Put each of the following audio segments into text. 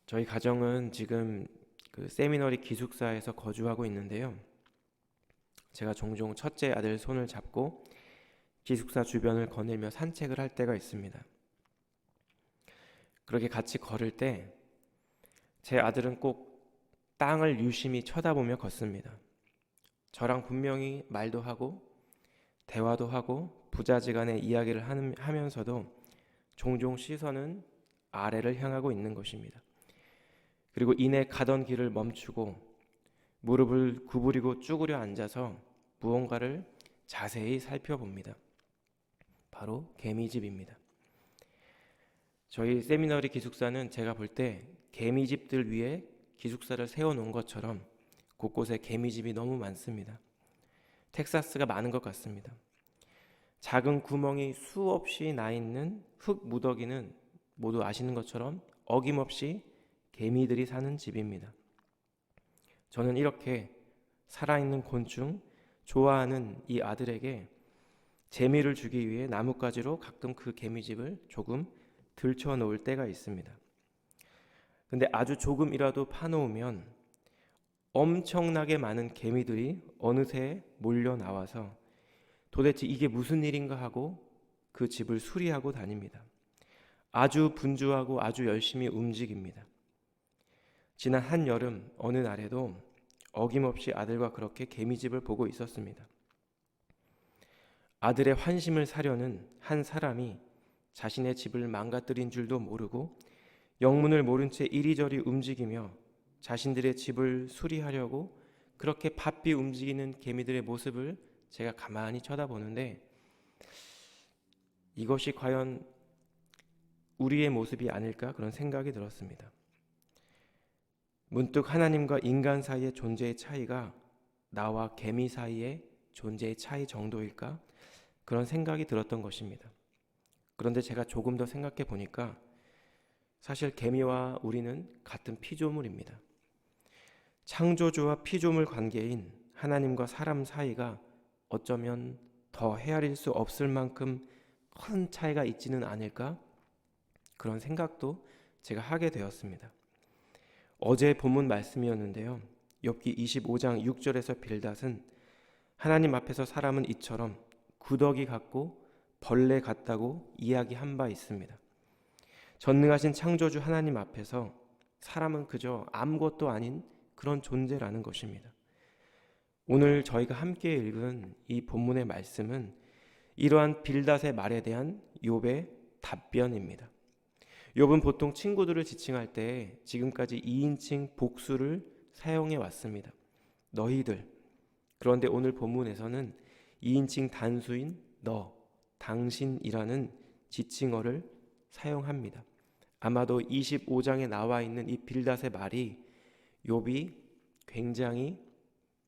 저희 가정은 지금 그 세미너리 기숙사에서 거주하고 있는데요. 제가 종종 첫째 아들 손을 잡고 기숙사 주변을 거닐며 산책을 할 때가 있습니다. 그렇게 같이 걸을 때 제 아들은 꼭 땅을 유심히 쳐다보며 걷습니다. 저랑 분명히 말도 하고 대화도 하고 부자지간에 이야기를 하면서도 종종 시선은 아래를 향하고 있는 것입니다. 그리고 이내 가던 길을 멈추고 무릎을 구부리고 쭈그려 앉아서 무언가를 자세히 살펴봅니다. 바로 개미집입니다. 저희 세미너리 기숙사는 제가 볼 때 개미집들 위에 기숙사를 세워놓은 것처럼 곳곳에 개미집이 너무 많습니다. 텍사스가 많은 것 같습니다. 작은 구멍이 수없이 나 있는 흙 무더기는 모두 아시는 것처럼 어김없이 개미들이 사는 집입니다. 저는 이렇게 살아있는 곤충, 좋아하는 이 아들에게 재미를 주기 위해 나뭇가지로 가끔 그 개미집을 조금 들쳐 놓을 때가 있습니다. 근데 아주 조금이라도 파놓으면 엄청나게 많은 개미들이 어느새 몰려 나와서 도대체 이게 무슨 일인가 하고 그 집을 수리하고 다닙니다. 아주 분주하고 아주 열심히 움직입니다. 지난 한여름 어느 날에도 어김없이 아들과 그렇게 개미집을 보고 있었습니다. 아들의 환심을 사려는 한 사람이 자신의 집을 망가뜨린 줄도 모르고 영문을 모른 채 이리저리 움직이며 자신들의 집을 수리하려고 그렇게 바삐 움직이는 개미들의 모습을 제가 가만히 쳐다보는데 이것이 과연 우리의 모습이 아닐까 그런 생각이 들었습니다. 문득 하나님과 인간 사이의 존재의 차이가 나와 개미 사이의 존재의 차이 정도일까 그런 생각이 들었던 것입니다. 그런데 제가 조금 더 생각해 보니까 사실 개미와 우리는 같은 피조물입니다. 창조주와 피조물 관계인 하나님과 사람 사이가 어쩌면 더 헤아릴 수 없을 만큼 큰 차이가 있지는 않을까 그런 생각도 제가 하게 되었습니다. 어제 본문 말씀이었는데요. 욥기 25장 6절에서 빌닷은 하나님 앞에서 사람은 이처럼 구더기 같고 벌레 같다고 이야기한 바 있습니다. 전능하신 창조주 하나님 앞에서 사람은 그저 아무것도 아닌 그런 존재라는 것입니다. 오늘 저희가 함께 읽은 이 본문의 말씀은 이러한 빌닷의 말에 대한 욥의 답변입니다. 욥은 보통 친구들을 지칭할 때 지금까지 2인칭 복수를 사용해 왔습니다. 너희들. 그런데 오늘 본문에서는 2인칭 단수인 너, 당신이라는 지칭어를 사용합니다. 아마도 25장에 나와 있는 이 빌닷의 말이 욥이 굉장히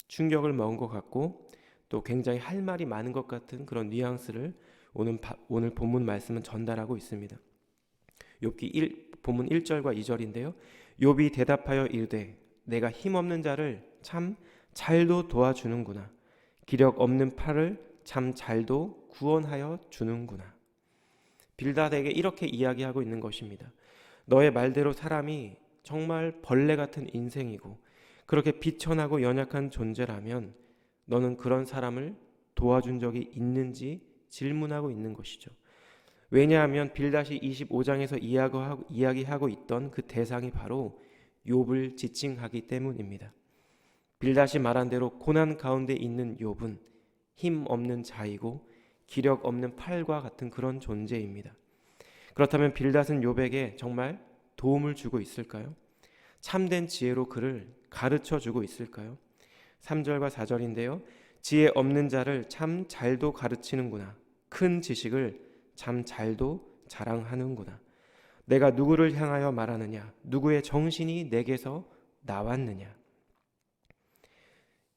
충격을 먹은 것 같고 또 굉장히 할 말이 많은 것 같은 그런 뉘앙스를 오늘 본문 말씀은 전달하고 있습니다. 욥기 본문 1절과 2절인데요. 욥이 대답하여 이르되 내가 힘없는 자를 참 잘도 도와주는구나. 기력 없는 팔을 참 잘도 구원하여 주는구나. 빌닷에게 이렇게 이야기하고 있는 것입니다. 너의 말대로 사람이 정말 벌레 같은 인생이고 그렇게 비천하고 연약한 존재라면 너는 그런 사람을 도와준 적이 있는지 질문하고 있는 것이죠. 왜냐하면 빌닷이 25장에서 이야기하고 있던 그 대상이 바로 욥을 지칭하기 때문입니다. 빌닷이 말한 대로 고난 가운데 있는 욥은 힘 없는 자이고 기력 없는 팔과 같은 그런 존재입니다. 그렇다면 빌닷은 욥에게 정말 도움을 주고 있을까요? 참된 지혜로 그를 가르쳐 주고 있을까요? 3절과 4절인데요. 지혜 없는 자를 참 잘도 가르치는구나. 큰 지식을 참 잘도 자랑하는구나. 내가 누구를 향하여 말하느냐? 누구의 정신이 내게서 나왔느냐?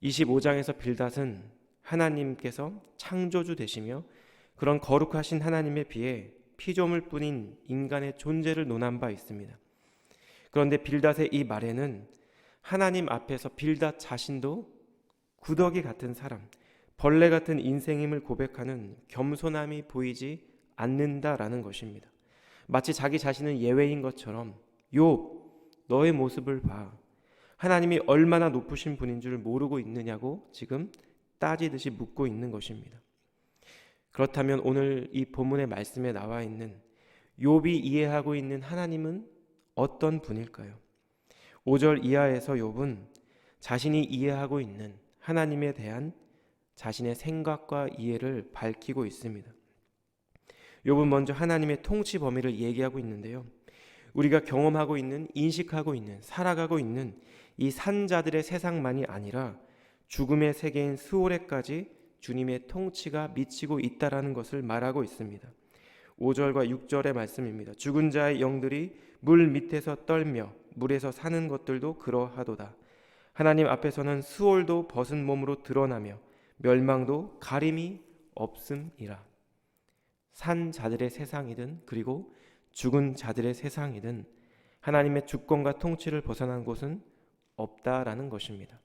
25장에서 빌닷은 하나님께서 창조주 되시며 그런 거룩하신 하나님에 비해 피조물뿐인 인간의 존재를 논한 바 있습니다. 그런데 빌닷의 이 말에는 하나님 앞에서 빌닷 자신도 구더기 같은 사람, 벌레 같은 인생임을 고백하는 겸손함이 보이지 않는다라는 것입니다. 마치 자기 자신은 예외인 것처럼 욥, 너의 모습을 봐. 하나님이 얼마나 높으신 분인 줄 모르고 있느냐고 지금 따지듯이 묻고 있는 것입니다. 그렇다면 오늘 이 본문의 말씀에 나와 있는 욥이 이해하고 있는 하나님은 어떤 분일까요? 5절 이하에서 욥은 자신이 이해하고 있는 하나님에 대한 자신의 생각과 이해를 밝히고 있습니다. 욥은 먼저 하나님의 통치 범위를 얘기하고 있는데요. 우리가 경험하고 있는, 인식하고 있는, 살아가고 있는 이 산자들의 세상만이 아니라 죽음의 세계인 스오레까지 주님의 통치가 미치고 있다라는 것을 말하고 있습니다. 5절과 6절의 말씀입니다. 죽은 자의 영들이 물 밑에서 떨며 물에서 사는 것들도 그러하도다. 하나님 앞에서는 수월도 벗은 몸으로 드러나며 멸망도 가림이 없음이라. 산 자들의 세상이든 그리고 죽은 자들의 세상이든 하나님의 주권과 통치를 벗어난 곳은 없다라는 것입니다.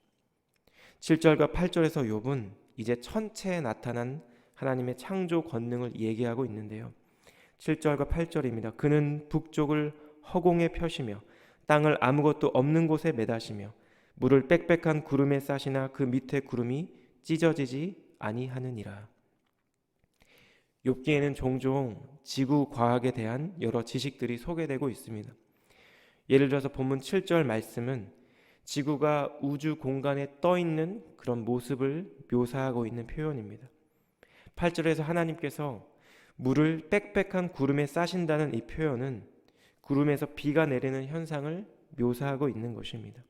7절과 8절에서 욥은 이제 천체에 나타난 하나님의 창조 권능을 얘기하고 있는데요. 7절과 8절입니다. 그는 북쪽을 허공에 펴시며 땅을 아무것도 없는 곳에 매다시며 물을 빽빽한 구름에 싸시나 그 밑에 구름이 찢어지지 아니하느니라. 욥기에는 종종 지구 과학에 대한 여러 지식들이 소개되고 있습니다. 예를 들어서 본문 7절 말씀은 지구가 우주 공간에 떠 있는 그런 모습을 묘사하고 있는 표현입니다. 8절에서 하나님께서 물을 빽빽한 구름에 싸신다는 이 표현은 구름에서 비가 내리는 현상을 묘사하고 있는 것입니다.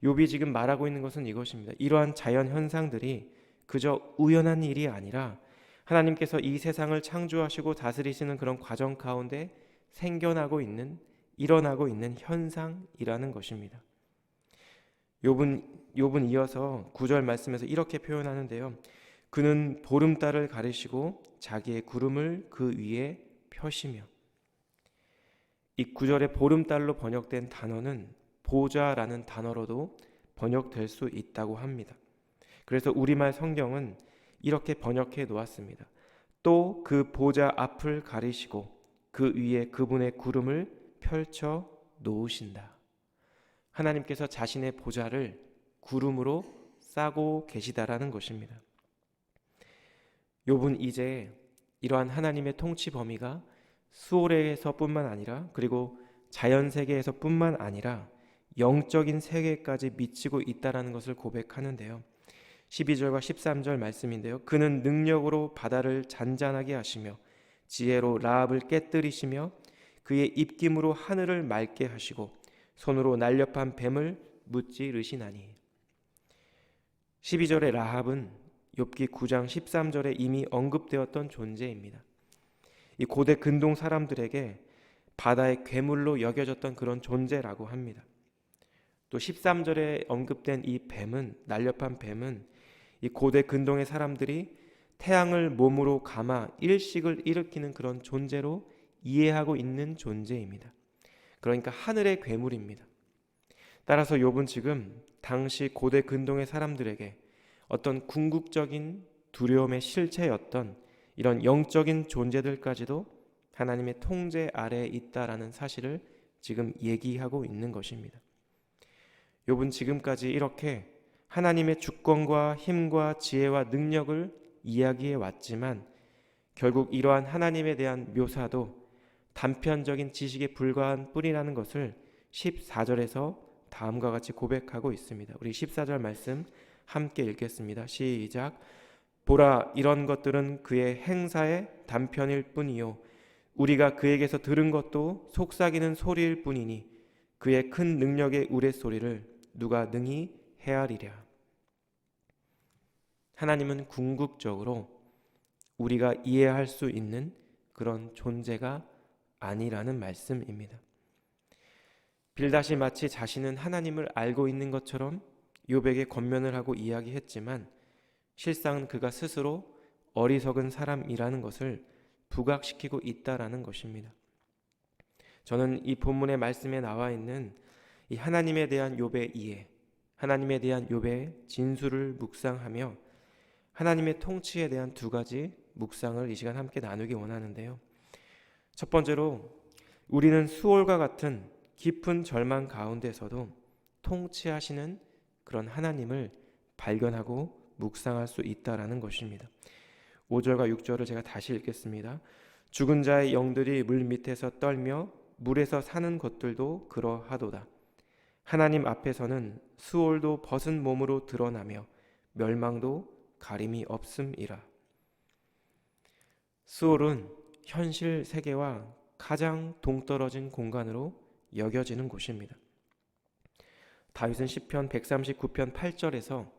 욥이 지금 말하고 있는 것은 이것입니다. 이러한 자연 현상들이 그저 우연한 일이 아니라 하나님께서 이 세상을 창조하시고 다스리시는 그런 과정 가운데 생겨나고 있는, 일어나고 있는 현상이라는 것입니다. 욥은 이어서 9절 말씀에서 이렇게 표현하는데요. 그는 보름달을 가리시고 자기의 구름을 그 위에 펴시며. 이 9절의 보름달로 번역된 단어는 보좌라는 단어로도 번역될 수 있다고 합니다. 그래서 우리말 성경은 이렇게 번역해 놓았습니다. 또 그 보좌 앞을 가리시고 그 위에 그분의 구름을 펼쳐 놓으신다. 하나님께서 자신의 보좌를 구름으로 싸고 계시다라는 것입니다. 욥은 이제 이러한 하나님의 통치 범위가 수오레에서뿐만 아니라 그리고 자연 세계에서뿐만 아니라 영적인 세계까지 미치고 있다라는 것을 고백하는데요. 12절과 13절 말씀인데요. 그는 능력으로 바다를 잔잔하게 하시며 지혜로 라합을 깨뜨리시며 그의 입김으로 하늘을 맑게 하시고 손으로 날렵한 뱀을 무찌르시나니. 12절의 라합은 욥기 9장 13절에 이미 언급되었던 존재입니다. 이 고대 근동 사람들에게 바다의 괴물로 여겨졌던 그런 존재라고 합니다. 또 13절에 언급된 이 뱀은, 날렵한 뱀은 이 고대 근동의 사람들이 태양을 몸으로 감아 일식을 일으키는 그런 존재로 이해하고 있는 존재입니다. 그러니까 하늘의 괴물입니다. 따라서 욥은 지금 당시 고대 근동의 사람들에게 어떤 궁극적인 두려움의 실체였던 이런 영적인 존재들까지도 하나님의 통제 아래에 있다라는 사실을 지금 얘기하고 있는 것입니다. 욥은 지금까지 이렇게 하나님의 주권과 힘과 지혜와 능력을 이야기해 왔지만 결국 이러한 하나님에 대한 묘사도 단편적인 지식에 불과한 뿐이라는 것을 14절에서 다음과 같이 고백하고 있습니다. 우리 14절 말씀 함께 읽겠습니다. 시작. 보라, 이런 것들은 그의 행사의 단편일 뿐이요 우리가 그에게서 들은 것도 속삭이는 소리일 뿐이니 그의 큰 능력의 우레소리를 누가 능히 헤아리랴. 하나님은 궁극적으로 우리가 이해할 수 있는 그런 존재가 아니라는 말씀입니다. 빌닷이 마치 자신은 하나님을 알고 있는 것처럼 욥에게 권면을 하고 이야기했지만 실상은 그가 스스로 어리석은 사람이라는 것을 부각시키고 있다라는 것입니다. 저는 이 본문의 말씀에 나와 있는 이 하나님에 대한 욥의 이해, 하나님에 대한 욥의 진술을 묵상하며 하나님의 통치에 대한 두 가지 묵상을 이 시간 함께 나누기 원하는데요. 첫 번째로 우리는 수월과 같은 깊은 절망 가운데서도 통치하시는 그런 하나님을 발견하고 묵상할 수 있다라는 것입니다. 5절과 6절을 제가 다시 읽겠습니다. 죽은 자의 영들이 물 밑에서 떨며 물에서 사는 것들도 그러하도다. 하나님 앞에서는 수월도 벗은 몸으로 드러나며 멸망도 가림이 없음이라. 수월은 현실 세계와 가장 동떨어진 공간으로 여겨지는 곳입니다. 다윗은 시편 139편 8절에서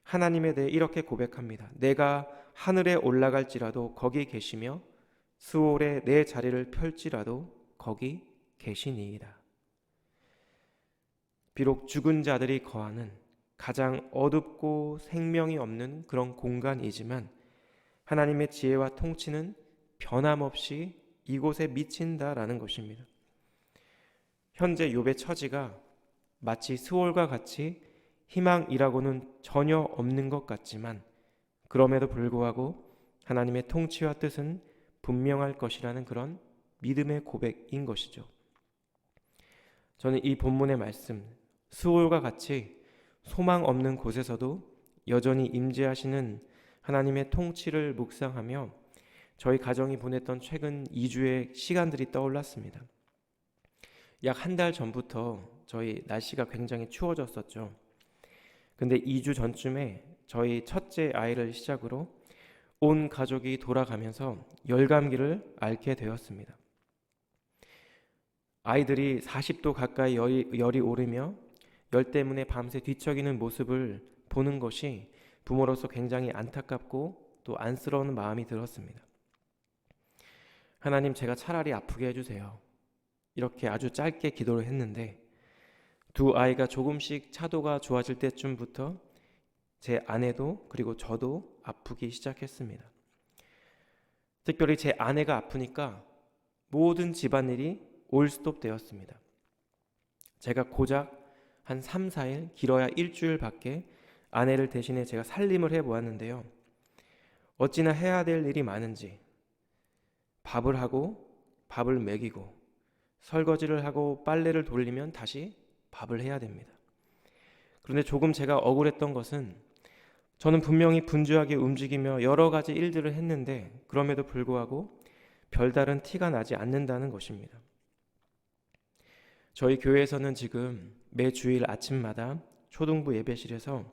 하나님에 대해 이렇게 고백합니다. 내가 하늘에 올라갈지라도 거기 계시며 수월에 내 자리를 펼지라도 거기 계시니이다. 비록 죽은 자들이 거하는 가장 어둡고 생명이 없는 그런 공간이지만 하나님의 지혜와 통치는 변함없이 이곳에 미친다라는 것입니다. 현재 욥의 처지가 마치 스올과 같이 희망이라고는 전혀 없는 것 같지만 그럼에도 불구하고 하나님의 통치와 뜻은 분명할 것이라는 그런 믿음의 고백인 것이죠. 저는 이 본문의 말씀, 스올과 같이 소망 없는 곳에서도 여전히 임재하시는 하나님의 통치를 묵상하며 저희 가정이 보냈던 최근 2주의 시간들이 떠올랐습니다. 약 한 달 전부터 저희 날씨가 굉장히 추워졌었죠. 근데 2주 전쯤에 저희 첫째 아이를 시작으로 온 가족이 돌아가면서 열감기를 앓게 되었습니다. 아이들이 40도 가까이 열이 오르며 열 때문에 밤새 뒤척이는 모습을 보는 것이 부모로서 굉장히 안타깝고 또 안쓰러운 마음이 들었습니다. 하나님, 제가 차라리 아프게 해주세요. 이렇게 아주 짧게 기도를 했는데 두 아이가 조금씩 차도가 좋아질 때쯤부터 제 아내도 그리고 저도 아프기 시작했습니다. 특별히 제 아내가 아프니까 모든 집안일이 올스톱 되었습니다. 제가 고작 한 3, 4일, 길어야 일주일밖에 아내를 대신해 제가 살림을 해보았는데요. 어찌나 해야 될 일이 많은지 밥을 하고 밥을 먹이고 설거지를 하고 빨래를 돌리면 다시 밥을 해야 됩니다. 그런데 조금 제가 억울했던 것은 저는 분명히 분주하게 움직이며 여러 가지 일들을 했는데 그럼에도 불구하고 별다른 티가 나지 않는다는 것입니다. 저희 교회에서는 지금 매 주일 아침마다 초등부 예배실에서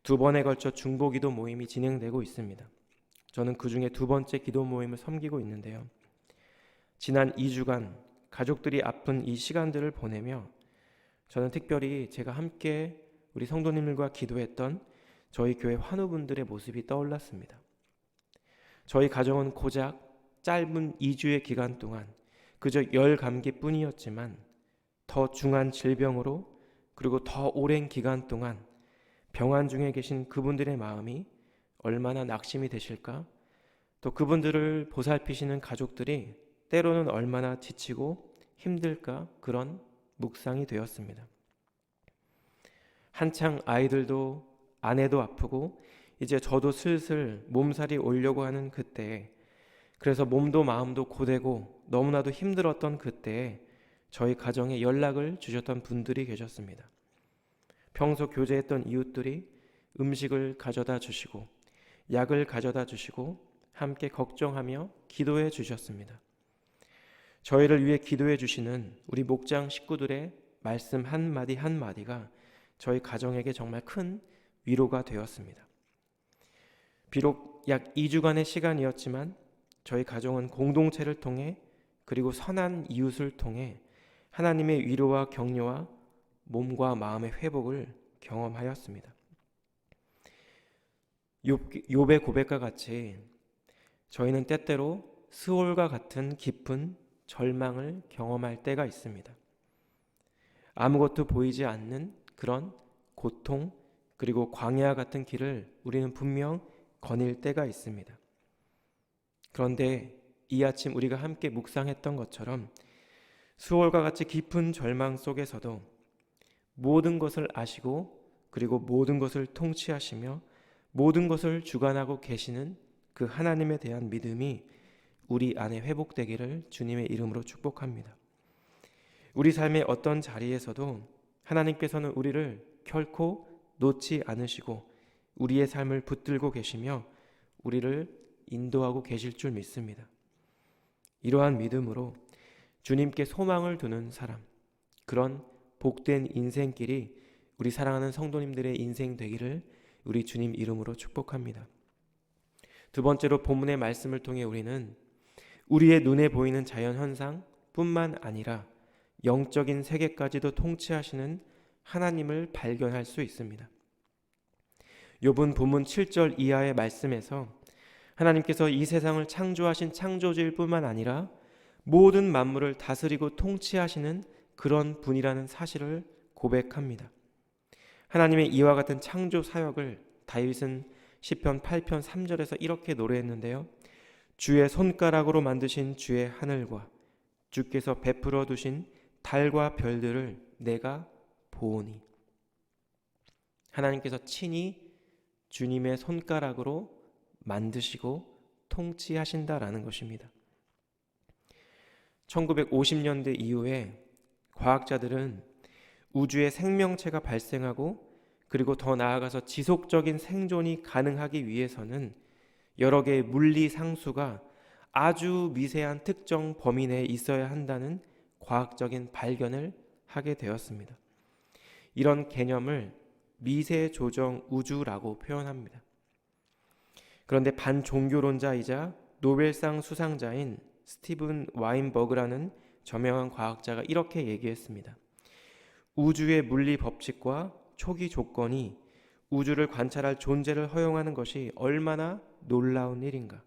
2번에 걸쳐 중보기도 모임이 진행되고 있습니다. 저는 그 중에 2번째 기도 모임을 섬기고 있는데요. 지난 2주간 가족들이 아픈 이 시간들을 보내며 저는 특별히 제가 함께 우리 성도님들과 기도했던 저희 교회 환우분들의 모습이 떠올랐습니다. 저희 가정은 고작 짧은 2주의 기간 동안 그저 열 감기뿐이었지만 더 중한 질병으로 그리고 더 오랜 기간 동안 병환 중에 계신 그분들의 마음이 얼마나 낙심이 되실까? 또 그분들을 보살피시는 가족들이 때로는 얼마나 지치고 힘들까? 그런 묵상이 되었습니다. 한창 아이들도 아내도 아프고 이제 저도 슬슬 몸살이 오려고 하는 그때에, 그래서 몸도 마음도 고되고 너무나도 힘들었던 그때에 저희 가정에 연락을 주셨던 분들이 계셨습니다. 평소 교제했던 이웃들이 음식을 가져다 주시고 약을 가져다 주시고 함께 걱정하며 기도해 주셨습니다. 저희를 위해 기도해 주시는 우리 목장 식구들의 말씀 한마디 한마디가 저희 가정에게 정말 큰 위로가 되었습니다. 비록 약 2주간의 시간이었지만 저희 가정은 공동체를 통해 그리고 선한 이웃을 통해 하나님의 위로와 격려와 몸과 마음의 회복을 경험하였습니다. 욥의 고백과 같이 저희는 때때로 스올과 같은 깊은 절망을 경험할 때가 있습니다. 아무것도 보이지 않는 그런 고통 그리고 광야 같은 길을 우리는 분명 거닐 때가 있습니다. 그런데 이 아침 우리가 함께 묵상했던 것처럼 스올과 같이 깊은 절망 속에서도 모든 것을 아시고 그리고 모든 것을 통치하시며 모든 것을 주관하고 계시는 그 하나님에 대한 믿음이 우리 안에 회복되기를 주님의 이름으로 축복합니다. 우리 삶의 어떤 자리에서도 하나님께서는 우리를 결코 놓지 않으시고 우리의 삶을 붙들고 계시며 우리를 인도하고 계실 줄 믿습니다. 이러한 믿음으로 주님께 소망을 두는 사람, 그런 복된 인생길이 우리 사랑하는 성도님들의 인생 되기를 우리 주님 이름으로 축복합니다. 두 번째로 본문의 말씀을 통해 우리는 우리의 눈에 보이는 자연현상 뿐만 아니라 영적인 세계까지도 통치하시는 하나님을 발견할 수 있습니다. 욥은 본문 7절 이하의 말씀에서 하나님께서 이 세상을 창조하신 창조주일 뿐만 아니라 모든 만물을 다스리고 통치하시는 그런 분이라는 사실을 고백합니다. 하나님의 이와 같은 창조 사역을 다윗은 시편 8편 3절에서 이렇게 노래했는데요. 주의 손가락으로 만드신 주의 하늘과 주께서 베풀어 두신 달과 별들을 내가 보오니. 하나님께서 친히 주님의 손가락으로 만드시고 통치하신다라는 것입니다. 1950년대 이후에 과학자들은 우주에 생명체가 발생하고 그리고 더 나아가서 지속적인 생존이 가능하기 위해서는 여러 개의 물리 상수가 아주 미세한 특정 범위 내에 있어야 한다는 과학적인 발견을 하게 되었습니다. 이런 개념을 미세 조정 우주라고 표현합니다. 그런데 반종교론자이자 노벨상 수상자인 스티븐 와인버그라는 저명한 과학자가 이렇게 얘기했습니다. 우주의 물리 법칙과 초기 조건이 우주를 관찰할 존재를 허용하는 것이 얼마나 놀라운 일인가.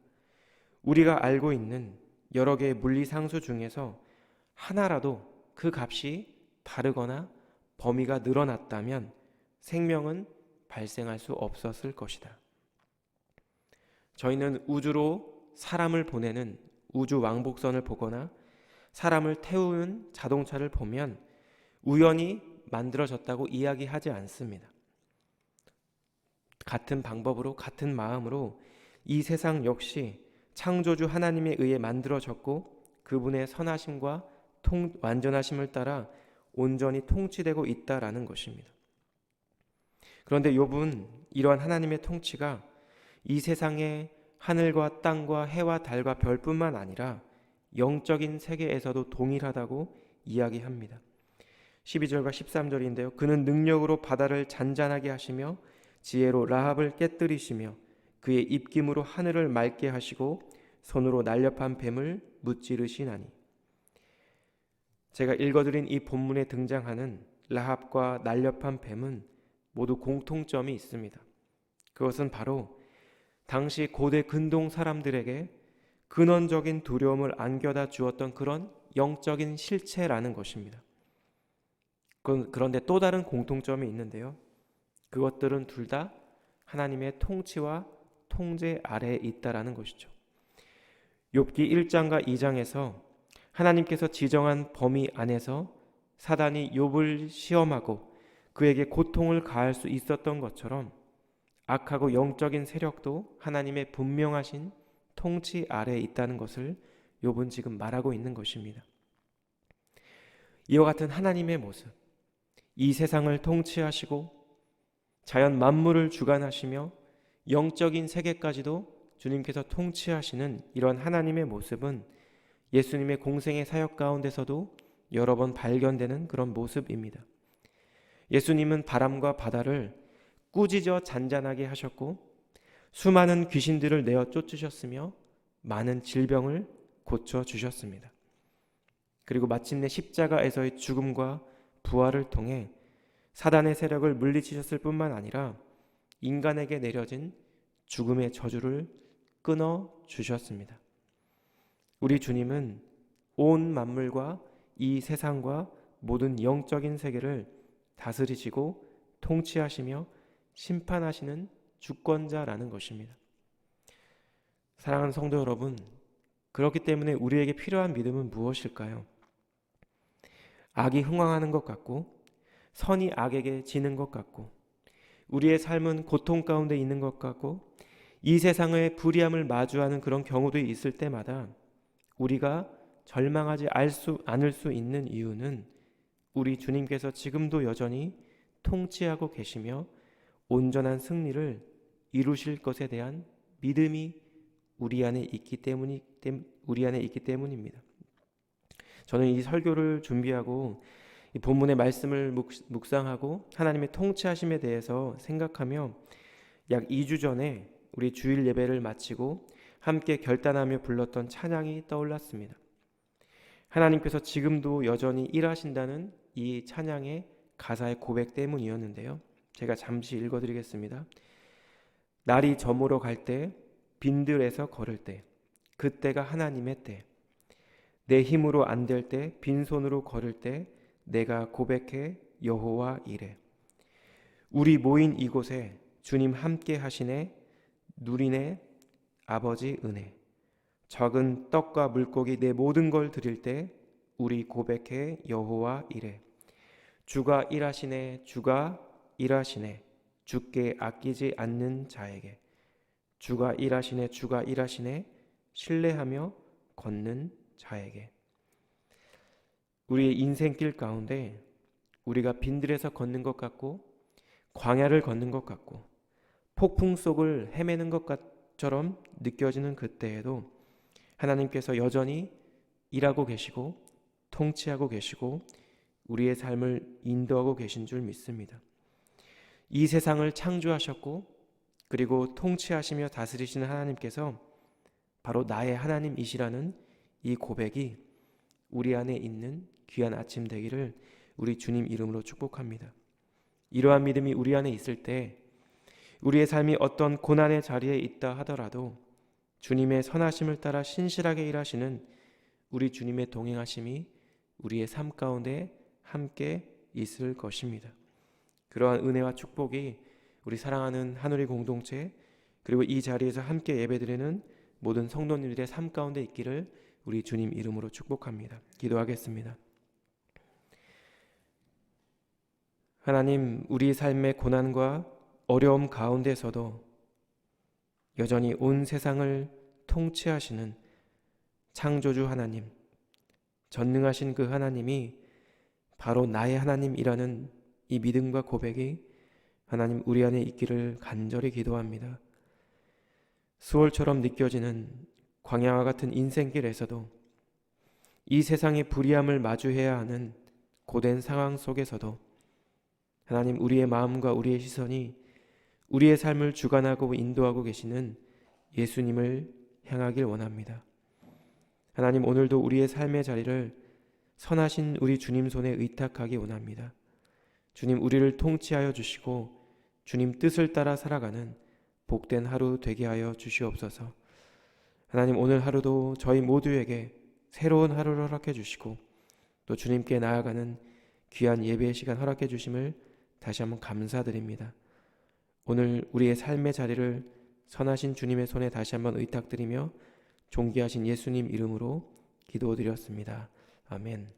우리가 알고 있는 여러 개의 물리 상수 중에서 하나라도 그 값이 다르거나 범위가 늘어났다면 생명은 발생할 수 없었을 것이다. 저희는 우주로 사람을 보내는 우주 왕복선을 보거나 사람을 태우는 자동차를 보면 우연히 만들어졌다고 이야기하지 않습니다. 같은 방법으로 같은 마음으로 이 세상 역시 창조주 하나님에 의해 만들어졌고 그분의 선하심과 완전하심을 따라 온전히 통치되고 있다라는 것입니다. 그런데 욥은 이러한 하나님의 통치가 이 세상의 하늘과 땅과 해와 달과 별뿐만 아니라 영적인 세계에서도 동일하다고 이야기합니다. 12절과 13절인데요. 그는 능력으로 바다를 잔잔하게 하시며 지혜로 라합을 깨뜨리시며 그의 입김으로 하늘을 맑게 하시고 손으로 날렵한 뱀을 무찌르시나니. 제가 읽어드린 이 본문에 등장하는 라합과 날렵한 뱀은 모두 공통점이 있습니다. 그것은 바로 당시 고대 근동 사람들에게 근원적인 두려움을 안겨다 주었던 그런 영적인 실체라는 것입니다. 그런데 또 다른 공통점이 있는데요. 그것들은 둘 다 하나님의 통치와 통제 아래에 있다라는 것이죠. 욥기 1장과 2장에서 하나님께서 지정한 범위 안에서 사단이 욥을 시험하고 그에게 고통을 가할 수 있었던 것처럼 악하고 영적인 세력도 하나님의 분명하신 통치 아래에 있다는 것을 욥은 지금 말하고 있는 것입니다. 이와 같은 하나님의 모습, 이 세상을 통치하시고 자연 만물을 주관하시며 영적인 세계까지도 주님께서 통치하시는 이런 하나님의 모습은 예수님의 공생의 사역 가운데서도 여러 번 발견되는 그런 모습입니다. 예수님은 바람과 바다를 꾸짖어 잔잔하게 하셨고 수많은 귀신들을 내어 쫓으셨으며 많은 질병을 고쳐주셨습니다. 그리고 마침내 십자가에서의 죽음과 부활을 통해 사단의 세력을 물리치셨을 뿐만 아니라 인간에게 내려진 죽음의 저주를 끊어주셨습니다. 우리 주님은 온 만물과 이 세상과 모든 영적인 세계를 다스리시고 통치하시며 심판하시는 주권자라는 것입니다. 사랑하는 성도 여러분, 그렇기 때문에 우리에게 필요한 믿음은 무엇일까요? 악이 흥왕하는 것 같고 선이 악에게 지는 것 같고 우리의 삶은 고통 가운데 있는 것 같고 이 세상의 불의함을 마주하는 그런 경우도 있을 때마다 우리가 절망하지 않을 수 있는 이유는 우리 주님께서 지금도 여전히 통치하고 계시며 온전한 승리를 이루실 것에 대한 믿음이 우리 안에 있기 때문입니다. 저는 이 설교를 준비하고 이 본문의 말씀을 묵상하고 하나님의 통치하심에 대해서 생각하며 약 2주 전에 우리 주일 예배를 마치고 함께 결단하며 불렀던 찬양이 떠올랐습니다. 하나님께서 지금도 여전히 일하신다는 이 찬양의 가사의 고백 때문이었는데요. 제가 잠시 읽어드리겠습니다. 날이 저물어 갈 때, 빈들에서 걸을 때, 그때가 하나님의 때, 내 힘으로 안 될 때, 빈손으로 걸을 때 내가 고백해 여호와 이래. 우리 모인 이곳에 주님 함께 하시네, 누리네 아버지 은혜. 적은 떡과 물고기 내 모든 걸 드릴 때 우리 고백해 여호와 이래. 주가 일하시네, 주가 일하시네, 주께 아끼지 않는 자에게. 주가 일하시네, 주가 일하시네, 신뢰하며 걷는 자에게. 우리의 인생길 가운데 우리가 빈들에서 걷는 것 같고 광야를 걷는 것 같고 폭풍 속을 헤매는 것처럼 느껴지는 그때에도 하나님께서 여전히 일하고 계시고 통치하고 계시고 우리의 삶을 인도하고 계신 줄 믿습니다. 이 세상을 창조하셨고 그리고 통치하시며 다스리시는 하나님께서 바로 나의 하나님이시라는 이 고백이 우리 안에 있는 귀한 아침 되기를 우리 주님 이름으로 축복합니다. 이러한 믿음이 우리 안에 있을 때 우리의 삶이 어떤 고난의 자리에 있다 하더라도 주님의 선하심을 따라 신실하게 일하시는 우리 주님의 동행하심이 우리의 삶 가운데 함께 있을 것입니다. 그러한 은혜와 축복이 우리 사랑하는 한우리 공동체 그리고 이 자리에서 함께 예배드리는 모든 성도님들의 삶 가운데 있기를 우리 주님 이름으로 축복합니다. 기도하겠습니다. 하나님, 우리 삶의 고난과 어려움 가운데서도 여전히 온 세상을 통치하시는 창조주 하나님, 전능하신 그 하나님이 바로 나의 하나님이라는 이 믿음과 고백이 하나님 우리 안에 있기를 간절히 기도합니다. 수월처럼 느껴지는 광야와 같은 인생길에서도 이 세상의 불의함을 마주해야 하는 고된 상황 속에서도 하나님 우리의 마음과 우리의 시선이 우리의 삶을 주관하고 인도하고 계시는 예수님을 향하길 원합니다. 하나님 오늘도 우리의 삶의 자리를 선하신 우리 주님 손에 의탁하기 원합니다. 주님 우리를 통치하여 주시고 주님 뜻을 따라 살아가는 복된 하루 되게 하여 주시옵소서. 하나님 오늘 하루도 저희 모두에게 새로운 하루를 허락해 주시고 또 주님께 나아가는 귀한 예배의 시간 허락해 주심을 다시 한번 감사드립니다. 오늘 우리의 삶의 자리를 선하신 주님의 손에 다시 한번 의탁드리며 존귀하신 예수님 이름으로 기도드렸습니다. 아멘.